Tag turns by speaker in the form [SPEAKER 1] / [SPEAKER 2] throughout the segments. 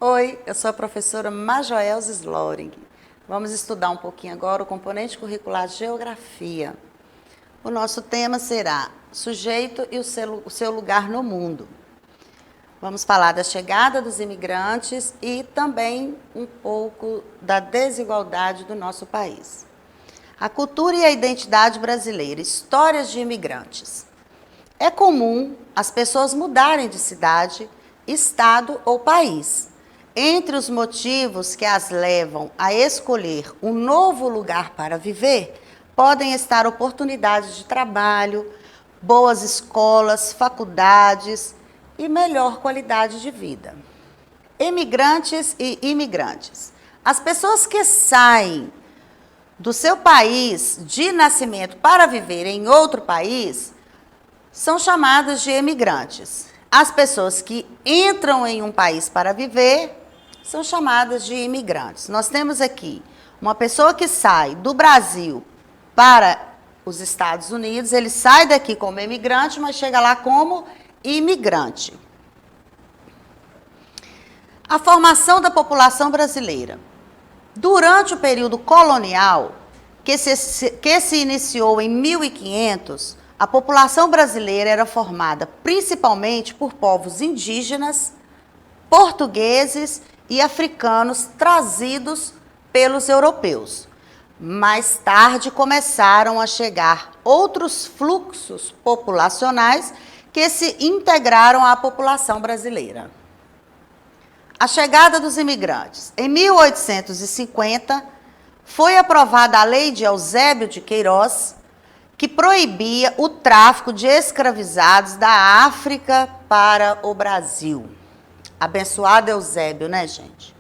[SPEAKER 1] Oi, eu sou a professora Majoelza Sloring. Vamos estudar um pouquinho agora o componente curricular Geografia. O nosso tema será Sujeito e o seu lugar no mundo. Vamos falar da chegada dos imigrantes e também um pouco da desigualdade do nosso país. A cultura e a identidade brasileira, histórias de imigrantes. É comum as pessoas mudarem de cidade, estado ou país. Entre os motivos que as levam a escolher um novo lugar para viver, podem estar oportunidades de trabalho, boas escolas, faculdades e melhor qualidade de vida. Emigrantes e imigrantes. As pessoas que saem do seu país de nascimento para viver em outro país são chamadas de emigrantes. As pessoas que entram em um país para viver são chamadas de imigrantes. Nós temos aqui uma pessoa que sai do Brasil para os Estados Unidos, ele sai daqui como imigrante, mas chega lá como imigrante. A formação da população brasileira. Durante o período colonial, que se iniciou em 1500, a população brasileira era formada principalmente por povos indígenas, portugueses e africanos trazidos pelos europeus. Mais tarde começaram a chegar outros fluxos populacionais que se integraram à população brasileira. A chegada dos imigrantes. Em 1850, foi aprovada a Lei de Eusébio de Queiroz, que proibia o tráfico de escravizados da África para o Brasil. Abençoado Eusébio, né, gente?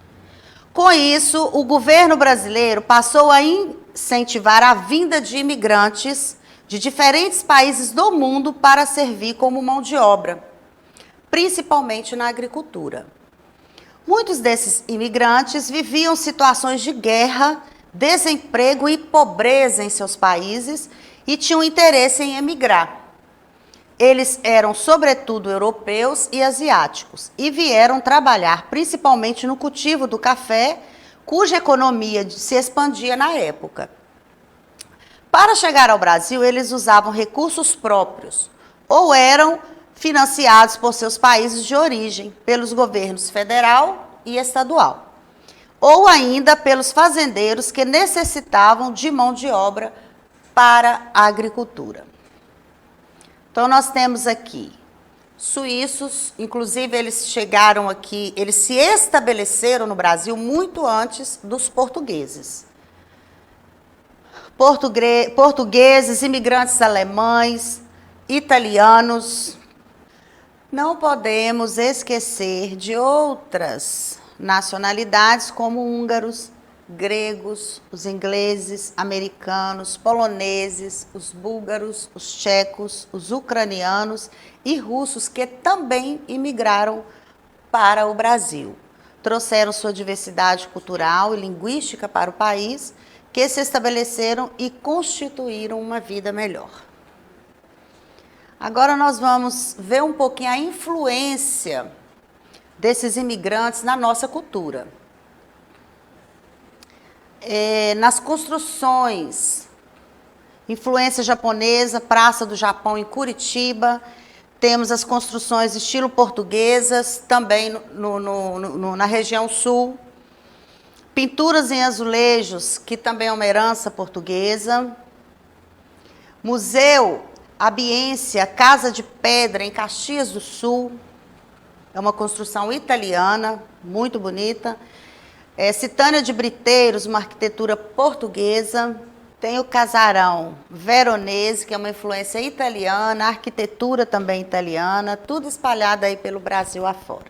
[SPEAKER 1] Com isso, o governo brasileiro passou a incentivar a vinda de imigrantes de diferentes países do mundo para servir como mão de obra, principalmente na agricultura. Muitos desses imigrantes viviam situações de guerra, desemprego e pobreza em seus países e tinham interesse em emigrar. Eles eram, sobretudo, europeus e asiáticos e vieram trabalhar principalmente no cultivo do café, cuja economia se expandia na época. Para chegar ao Brasil, eles usavam recursos próprios ou eram financiados por seus países de origem, pelos governos federal e estadual, ou ainda pelos fazendeiros que necessitavam de mão de obra para a agricultura. Então, nós temos aqui suíços, inclusive eles chegaram aqui, eles se estabeleceram no Brasil muito antes dos portugueses. Portugueses, imigrantes alemães, italianos. Não podemos esquecer de outras nacionalidades como húngaros, gregos, os ingleses, americanos, poloneses, os búlgaros, os tchecos, os ucranianos e russos que também imigraram para o Brasil. Trouxeram sua diversidade cultural e linguística para o país, que se estabeleceram e constituíram uma vida melhor. Agora nós vamos ver um pouquinho a influência desses imigrantes na nossa cultura. Nas construções, influência japonesa, Praça do Japão em Curitiba, temos as construções estilo portuguesas, também na região sul, pinturas em azulejos, que também é uma herança portuguesa, Museu Abiência, Casa de Pedra, em Caxias do Sul, é uma construção italiana, muito bonita. Citânia de Briteiros, uma arquitetura portuguesa. Tem o Casarão Veronese, que é uma influência italiana, arquitetura também italiana, tudo espalhado aí pelo Brasil afora.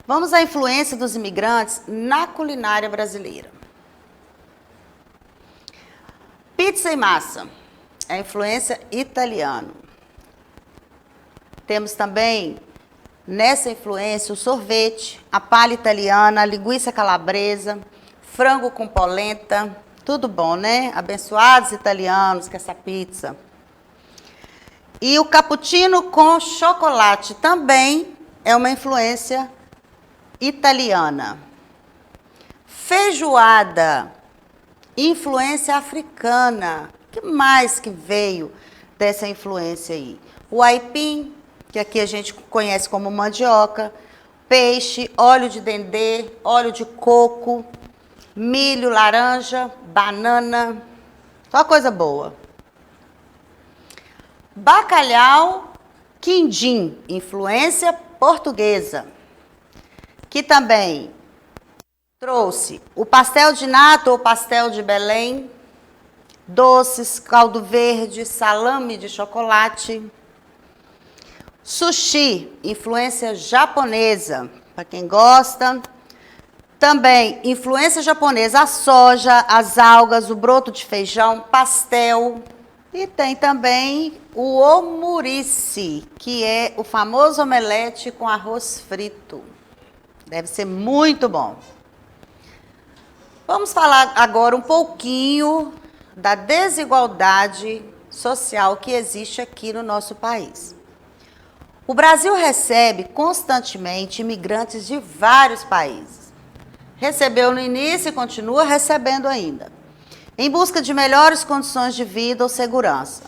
[SPEAKER 1] Vamos à influência dos imigrantes na culinária brasileira. Pizza e massa, é a influência italiana. Temos também nessa influência, o sorvete, a palha italiana, a linguiça calabresa, frango com polenta, tudo bom, né? Abençoados italianos com essa pizza. E o cappuccino com chocolate também é uma influência italiana. Feijoada, influência africana. O que mais que veio dessa influência aí? O aipim, que aqui a gente conhece como mandioca, peixe, óleo de dendê, óleo de coco, milho, laranja, banana, só coisa boa. Bacalhau, quindim, influência portuguesa, que também trouxe o pastel de nata ou pastel de Belém, doces, caldo verde, salame de chocolate. Sushi, influência japonesa, para quem gosta. Também, influência japonesa, a soja, as algas, o broto de feijão, pastel. E tem também o omurice, que é o famoso omelete com arroz frito. Deve ser muito bom. Vamos falar agora um pouquinho da desigualdade social que existe aqui no nosso país. O Brasil recebe constantemente imigrantes de vários países. Recebeu no início e continua recebendo ainda, em busca de melhores condições de vida ou segurança.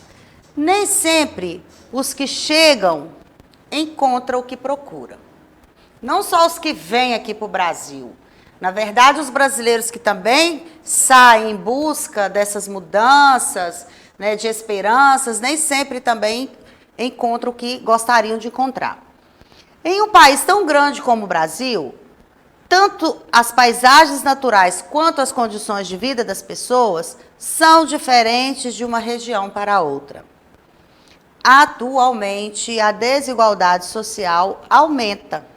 [SPEAKER 1] Nem sempre os que chegam encontram o que procuram. Não só os que vêm aqui para o Brasil. Na verdade, os brasileiros que também saem em busca dessas mudanças, né, de esperanças, nem sempre também encontram o que gostariam de encontrar. Em um país tão grande como o Brasil, tanto as paisagens naturais quanto as condições de vida das pessoas são diferentes de uma região para outra. Atualmente, a desigualdade social aumenta,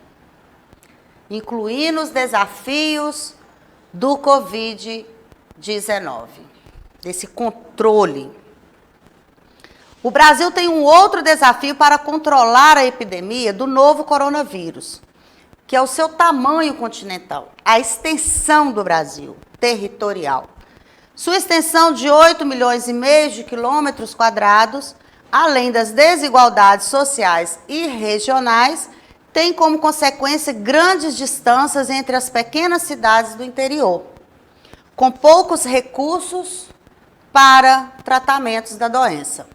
[SPEAKER 1] incluindo os desafios do Covid-19, desse controle. O Brasil tem um outro desafio para controlar a epidemia do novo coronavírus, que é o seu tamanho continental, a extensão do Brasil territorial. Sua extensão de 8,5 milhões de quilômetros quadrados, além das desigualdades sociais e regionais, tem como consequência grandes distâncias entre as pequenas cidades do interior, com poucos recursos para tratamentos da doença.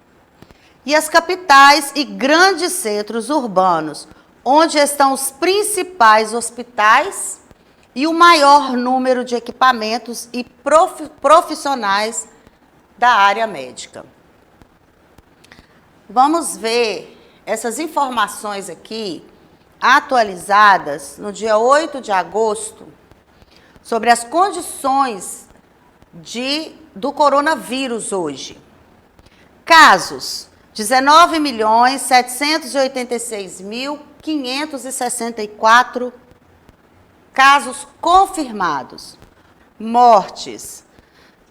[SPEAKER 1] E as capitais e grandes centros urbanos, onde estão os principais hospitais e o maior número de equipamentos e profissionais da área médica. Vamos ver essas informações aqui, atualizadas no dia 8 de agosto, sobre as condições do coronavírus hoje. Casos, 19.786.564 casos confirmados. Mortes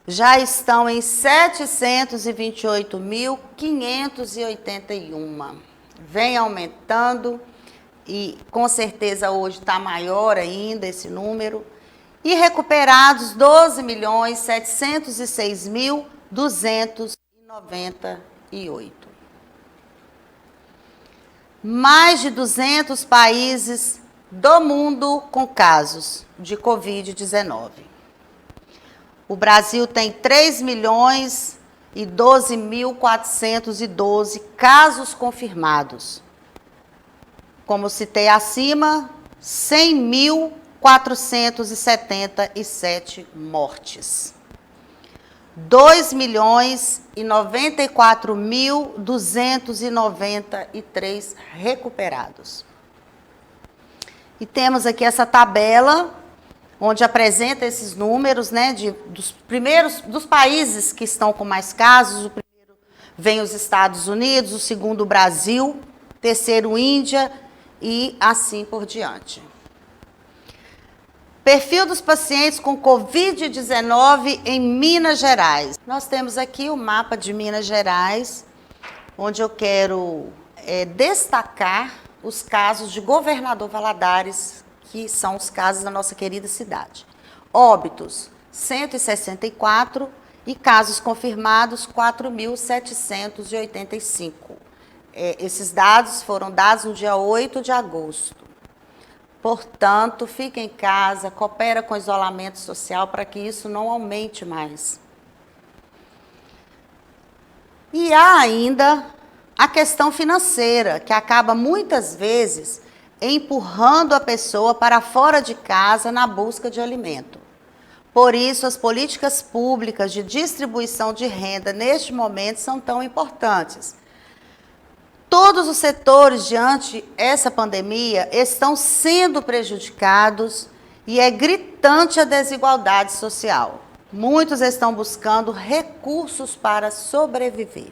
[SPEAKER 1] já estão em 728.581. Vem aumentando e com certeza hoje está maior ainda esse número. E recuperados 12.706.298. Mais de 200 países do mundo com casos de Covid-19. O Brasil tem 3.012.412 casos confirmados. Como citei acima, 100.477 mortes. 2.094.293 recuperados. E temos aqui essa tabela, onde apresenta esses números, né, dos países que estão com mais casos. O primeiro vem os Estados Unidos, o segundo o Brasil, terceiro Índia e assim por diante. Perfil dos pacientes com Covid-19 em Minas Gerais. Nós temos aqui o mapa de Minas Gerais, onde eu quero destacar os casos de Governador Valadares, que são os casos da nossa querida cidade. Óbitos, 164 e casos confirmados, 4.785. Esses dados foram dados no dia 8 de agosto. Portanto, fique em casa, coopera com o isolamento social para que isso não aumente mais. E há ainda a questão financeira, que acaba muitas vezes empurrando a pessoa para fora de casa na busca de alimento. Por isso, as políticas públicas de distribuição de renda neste momento são tão importantes. Todos os setores, diante dessa pandemia, estão sendo prejudicados e é gritante a desigualdade social. Muitos estão buscando recursos para sobreviver.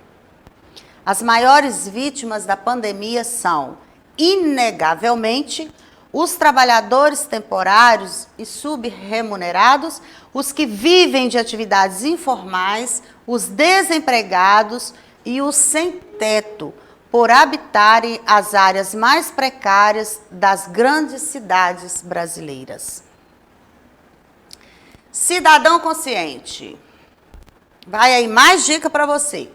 [SPEAKER 1] As maiores vítimas da pandemia são, inegavelmente, os trabalhadores temporários e subremunerados, os que vivem de atividades informais, os desempregados e os sem teto, por habitarem as áreas mais precárias das grandes cidades brasileiras. Cidadão consciente, vai aí mais dica para você.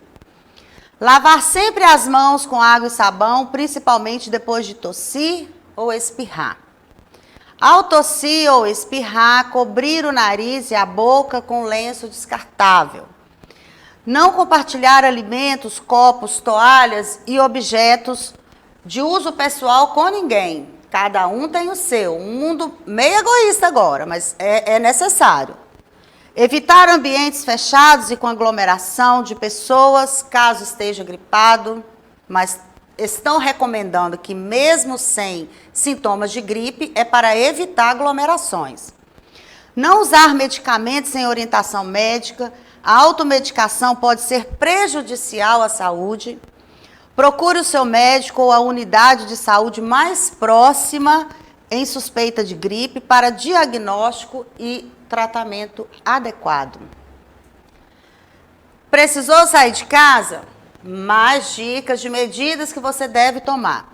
[SPEAKER 1] Lavar sempre as mãos com água e sabão, principalmente depois de tossir ou espirrar. Ao tossir ou espirrar, cobrir o nariz e a boca com lenço descartável. Não compartilhar alimentos, copos, toalhas e objetos de uso pessoal com ninguém. Cada um tem o seu. Um mundo meio egoísta agora, mas é necessário. Evitar ambientes fechados e com aglomeração de pessoas, caso esteja gripado, mas estão recomendando que mesmo sem sintomas de gripe, é para evitar aglomerações. Não usar medicamentos sem orientação médica. A automedicação pode ser prejudicial à saúde. Procure o seu médico ou a unidade de saúde mais próxima em suspeita de gripe para diagnóstico e tratamento adequado. Precisou sair de casa? Mais dicas de medidas que você deve tomar.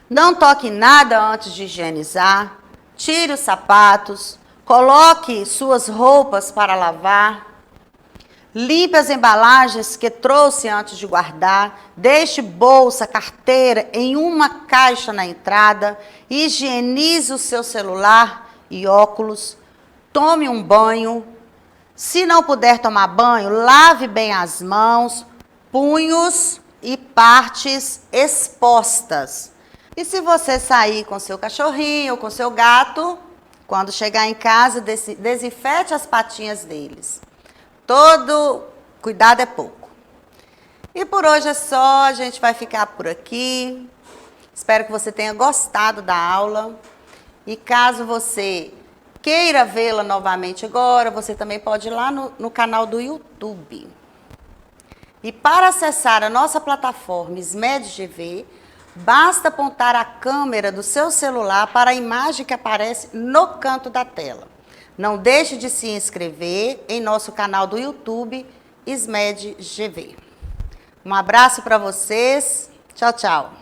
[SPEAKER 1] Não toque em nada antes de higienizar. Tire os sapatos. Coloque suas roupas para lavar. Limpe as embalagens que trouxe antes de guardar. Deixe bolsa, carteira em uma caixa na entrada. Higienize o seu celular e óculos. Tome um banho. Se não puder tomar banho, lave bem as mãos, punhos e partes expostas. E se você sair com seu cachorrinho ou com seu gato, quando chegar em casa, desinfete as patinhas deles. Todo cuidado é pouco. E por hoje é só, a gente vai ficar por aqui. Espero que você tenha gostado da aula. E caso você queira vê-la novamente agora, você também pode ir lá no canal do YouTube. E para acessar a nossa plataforma SMED-GV, basta apontar a câmera do seu celular para a imagem que aparece no canto da tela. Não deixe de se inscrever em nosso canal do YouTube, SMED-GV. Um abraço para vocês. Tchau, tchau.